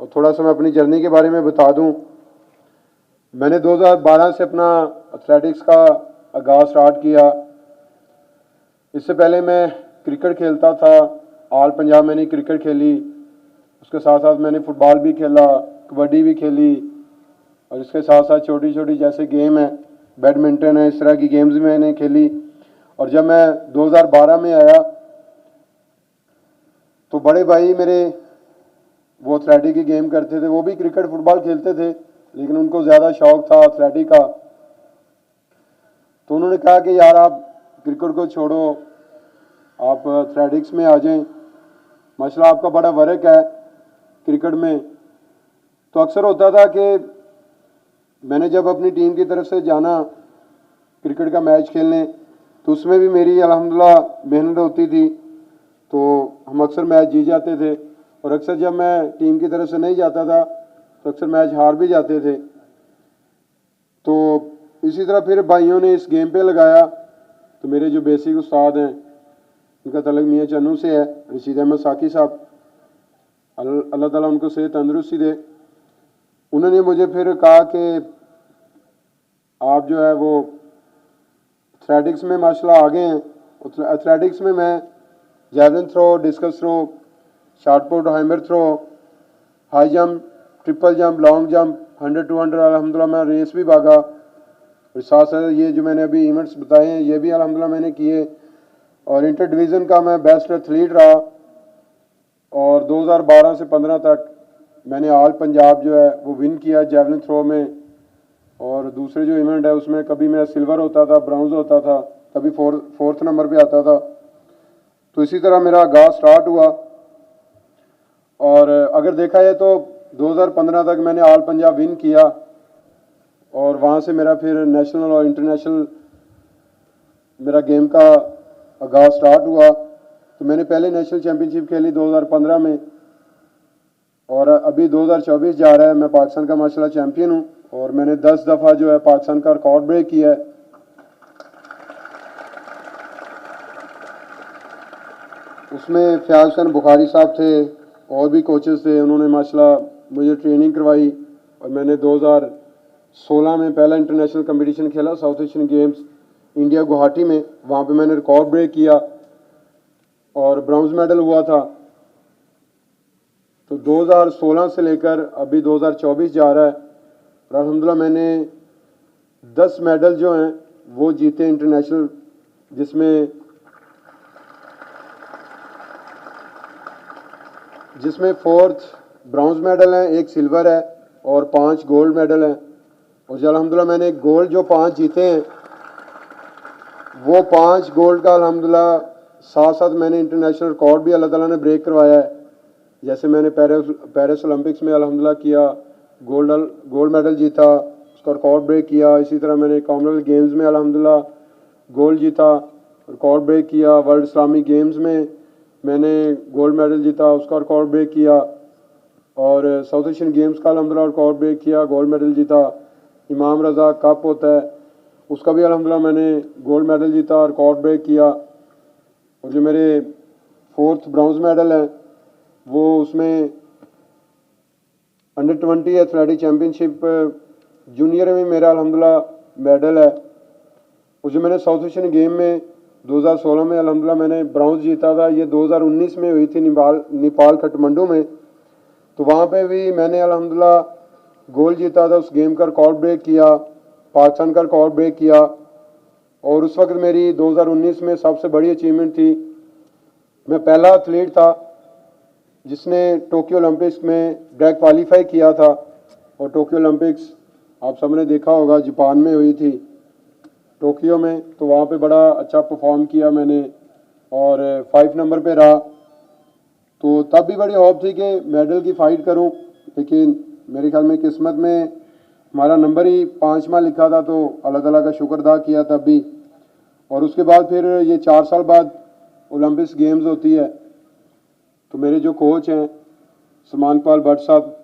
और थोड़ा सा मैं अपनी जर्नी के बारे में बता दूं। मैंने 2012 से अपना एथलेटिक्स का आगाज़ स्टार्ट किया। इससे पहले मैं क्रिकेट खेलता था, ऑल पंजाब मैंने क्रिकेट खेली। उसके साथ साथ मैंने फुटबॉल भी खेला, कबड्डी भी खेली, और इसके साथ साथ छोटी छोटी जैसे गेम है, बैडमिंटन है, इस तरह की गेम्स भी मैंने खेली। और जब मैं 2012 में आया तो बड़े भाई मेरे वो एथलेटिक की गेम करते थे, वो भी क्रिकेट फुटबॉल खेलते थे, लेकिन उनको ज़्यादा शौक था एथलेटिक का। तो उन्होंने कहा कि यार आप क्रिकेट को छोड़ो, आप एथलेटिक्स में आ जाएं, माशाल्लाह आपका बड़ा वर्क है क्रिकेट में। तो अक्सर होता था कि मैंने जब अपनी टीम की तरफ से जाना क्रिकेट का मैच खेलने, तो उसमें भी मेरी अल्हम्दुलिल्लाह मेहनत होती थी, तो हम अक्सर मैच जीत जाते थे। और अक्सर जब मैं टीम की तरफ से नहीं जाता था तो अक्सर मैच हार भी जाते थे। तो इसी तरह फिर भाइयों ने इस गेम पे लगाया। तो मेरे जो बेसिक उस्ताद हैं उनका तलक मियाँ चन्नू से है, रशीद अहमद साकी साहब, अल्लाह ताला उनको सेहत तंदुरुस्ती दे। उन्होंने मुझे फिर कहा कि आप जो है वो एथलेटिक्स में माशाल्लाह आगे हैं। एथलेटिक्स में मैं javelin throw, discus throw, shot put, hammer throw, high jump, triple jump, long jump, 100-200 अल्हम्दुलिल्लाह मैं रेस भी भागा। और साथ साथ ये जो मैंने अभी इवेंट्स बताए हैं ये भी अल्हम्दुलिल्लाह मैंने किए। और इंटर डिवीज़न का मैं बेस्ट एथलीट रहा। और 2012 से 15 तक मैंने ऑल पंजाब जो है वो विन किया जैवलिन थ्रो में। और दूसरे जो इवेंट है उसमें कभी मैं सिल्वर होता था, ब्रॉन्ज होता था, कभी फोर्थ नंबर पे आता था। तो इसी तरह मेरा आगाज़ स्टार्ट हुआ। और अगर देखा जाए तो 2015 तक मैंने ऑल पंजाब विन किया, और वहाँ से मेरा फिर नेशनल और इंटरनेशनल मेरा गेम का आगाज़ स्टार्ट हुआ। तो मैंने पहले नेशनल चैम्पियनशिप खेली 2015 में, और अभी 2024 जा रहा है, मैं पाकिस्तान का माशाल्लाह चैम्पियन हूँ। और मैंने 10 दफ़ा जो है पाकिस्तान का रिकॉर्ड ब्रेक किया है। उसमें फ़याज़ हुसैन बुखारी साहब थे, और भी कोचेस थे, उन्होंने माशाल्लाह मुझे ट्रेनिंग करवाई। और मैंने 2016 में पहला इंटरनेशनल कंपटीशन खेला, south Asian games India Guwahati में, वहाँ पे मैंने रिकॉर्ड ब्रेक किया और ब्रॉन्ज मेडल हुआ था। तो 2016 से लेकर अभी 2024 जा रहा है, और अल्हम्दुलिल्लाह मैंने 10 मेडल जो हैं वो जीते इंटरनेशनल, जिसमें 4th ब्रॉन्ज मेडल है, 1 सिल्वर है और 5 गोल्ड मेडल हैं। और जो अल्हम्दुलिल्लाह मैंने गोल्ड जो 5 जीते हैं, वो 5 गोल्ड का अल्हम्दुलिल्लाह साथ साथ मैंने इंटरनेशनल रिकॉर्ड भी अल्लाह ताला ने ब्रेक करवाया है। जैसे मैंने पेरिस ओलंपिक्स में अल्हम्दुलिल्लाह किया, गोल्ड मेडल जीता, उसका रिकॉर्ड ब्रेक किया। इसी तरह मैंने कॉमनवेल्थ गेम्स में अल्हम्दुलिल्लाह गोल्ड जीता, रिकॉर्ड ब्रेक किया। वर्ल्ड इस्लामिक गेम्स में मैंने गोल्ड मेडल जीता, उसका रिकॉर्ड ब्रेक किया। और साउथ एशियन गेम्स का अल्हम्दुलिल्लाह रिकॉर्ड ब्रेक किया, गोल्ड मेडल जीता। इमाम रज़ा कप होता है, उसका भी अल्हम्दुलिल्लाह मैंने गोल्ड मेडल जीता, रिकॉर्ड ब्रेक किया। और जो मेरे 4th ब्रॉन्ज मेडल है वो उसमें अंडर-20 एथलेटिक चैम्पियनशिप जूनियर में मेरा अल्हम्दुलिल्लाह मेडल है। और जो मैंने साउथ एशियन गेम में 2016 में अल्हम्दुलिल्लाह मैंने ब्रॉन्ज जीता था, ये 2019 में हुई थी नेपाल काठमांडू में। तो वहाँ पे भी मैंने अल्हम्दुलिल्लाह गोल्ड जीता था, उस गेम का रिकॉर्ड ब्रेक किया, पाकिस्तान का रिकॉर्ड ब्रेक किया। और उस वक्त मेरी 2019 में सबसे बड़ी अचीवमेंट थी, मैं पहला एथलीट था जिसने टोक्यो ओलंपिक्स में डायरेक्ट क्वालिफाई किया था। और टोक्यो ओलंपिक्स आप सबने देखा होगा जापान में हुई थी, टोक्यो में। तो वहाँ पे बड़ा अच्छा परफॉर्म किया मैंने और 5 नंबर पे रहा। तो तब भी बड़ी होप थी कि मेडल की फ़ाइट करूं, लेकिन मेरे ख्याल में किस्मत में हमारा नंबर ही 5वां लिखा था, तो अल्लाह ताला का शुक्र अदा किया तब भी। और उसके बाद फिर ये 4 साल बाद ओलंपिक्स गेम्स होती है। तो मेरे जो कोच हैं सलमान इकबाल भट्ट साहब,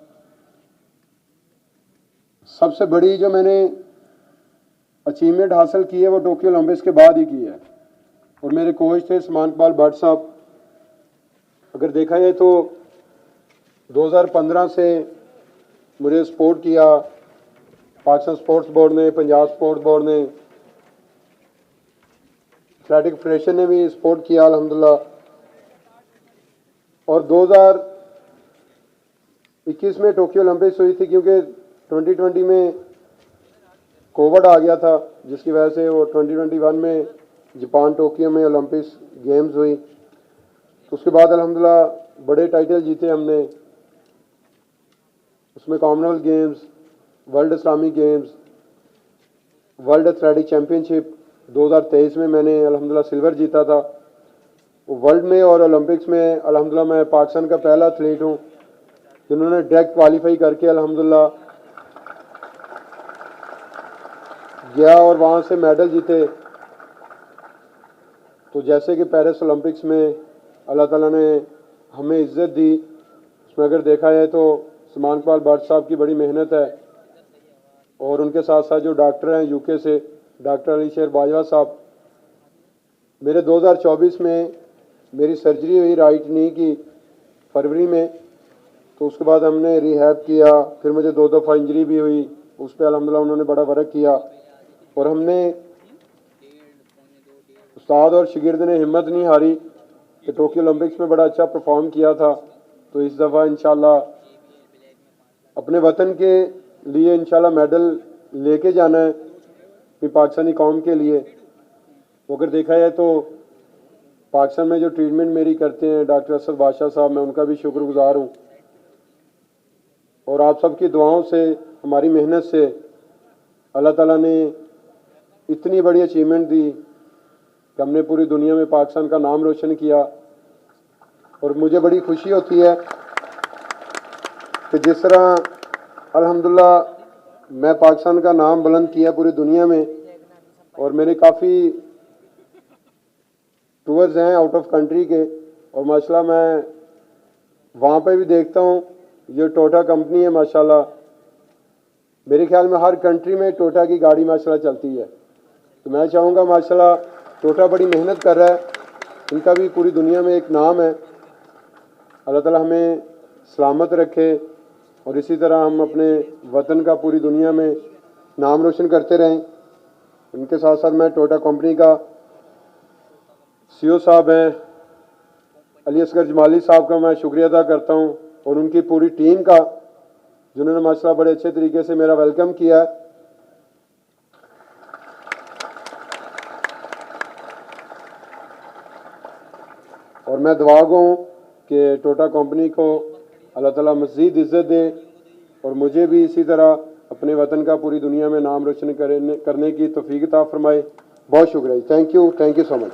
सबसे बड़ी जो मैंने अचीवमेंट हासिल की है वो टोक्यो ओलंपिक्स के बाद ही की है। और मेरे कोच थे सलमान इकबाल भट्ट साहब। अगर देखा जाए तो 2015 से मुझे सपोर्ट किया पाकिस्तान स्पोर्ट्स बोर्ड ने, पंजाब स्पोर्ट्स बोर्ड ने, एथलेटिक फेडरेशन ने भी सपोर्ट किया अल्हम्दुलिल्लाह। और 2021 में टोक्यो ओलंपिक्स हुई थी, क्योंकि 2020 में कोविड आ गया था, जिसकी वजह से वो 2021 में जापान टोक्यो में ओलंपिक्स गेम्स हुई। उसके बाद अल्हम्दुलिल्लाह बड़े टाइटल जीते हमने, उसमें Commonwealth games, world Islamic games, world athletic championship 2023 में मैंने अल्हम्दुलिल्लाह सिल्वर जीता था। वर्ल्ड में और ओलंपिक्स में अल्हम्दुलिल्लाह मैं पाकिस्तान का पहला एथलीट हूँ जिन्होंने डायरेक्ट क्वालिफाई करके अल्हम्दुलिल्लाह गया और वहाँ से मेडल जीते। तो जैसे कि पेरिस ओलंपिक्स में अल्लाह ताला ने हमें इज़्ज़त दी, उसमें अगर देखा जाए तो सलमान इकबाल भट्ट साहब की बड़ी मेहनत है, और उनके साथ साथ जो डॉक्टर हैं यूके से, डॉक्टर अली शेर बाजवा साहब। मेरे 2024 में मेरी सर्जरी हुई राइट नी की फरवरी में, तो उसके बाद हमने रिहैब किया, फिर मुझे 2 दफ़ा इंजरी भी हुई, उस पर अल्हम्दुलिल्लाह उन्होंने बड़ा वर्क किया। और हमने उस्ताद और शागिर्द ने हिम्मत नहीं हारी कि टोक्यो ओलंपिक्स में बड़ा अच्छा परफॉर्म किया था। तो इस दफ़ा इंशाल्लाह अपने वतन के लिए इंशाल्लाह मेडल लेके जाना है अपनी पाकिस्तानी कौम के लिए। तो अगर देखा जाए तो पाकिस्तान में जो ट्रीटमेंट मेरी करते हैं डॉक्टर असद बादशाह साहब, मैं उनका भी शुक्रगुजार हूँ। और आप सबकी दुआओं से, हमारी मेहनत से अल्लाह ताला ने इतनी बड़ी अचीवमेंट दी कि हमने पूरी दुनिया में पाकिस्तान का नाम रोशन किया। और मुझे बड़ी खुशी होती है कि जिस तरह अल्हम्दुलिल्लाह मैं पाकिस्तान का नाम बुलंद किया पूरी दुनिया में, और मेरे काफ़ी टूर्स हैं आउट ऑफ कंट्री के, और माशाल्लाह मैं वहाँ पे भी देखता हूँ ये टोटा कंपनी है माशाल्लाह, मेरे ख्याल में हर कंट्री में टोटा की गाड़ी माशाल्लाह चलती है। तो मैं चाहूँगा माशाल्लाह टोटा बड़ी मेहनत कर रहा है, इनका भी पूरी दुनिया में एक नाम है। अल्लाह ताला हमें सलामत रखे और इसी तरह हम अपने वतन का पूरी दुनिया में नाम रोशन करते रहें। इनके साथ साथ मैं टोटा कंपनी का सीईओ साहब हैं अली असगर जमाली साहब का मैं शुक्रिया अदा करता हूँ, और उनकी पूरी टीम का, जिन्होंने माशाल्लाह बड़े अच्छे तरीके से मेरा वेलकम किया है। और मैं दुआ गो हूँ कि टोटा कंपनी को अल्लाह ताला मज़ीद इज़्ज़त दे, और मुझे भी इसी तरह अपने वतन का पूरी दुनिया में नाम रोशन करने की तौफीक अता फरमाए। बहुत शुक्रिया, थैंक यू सो मच।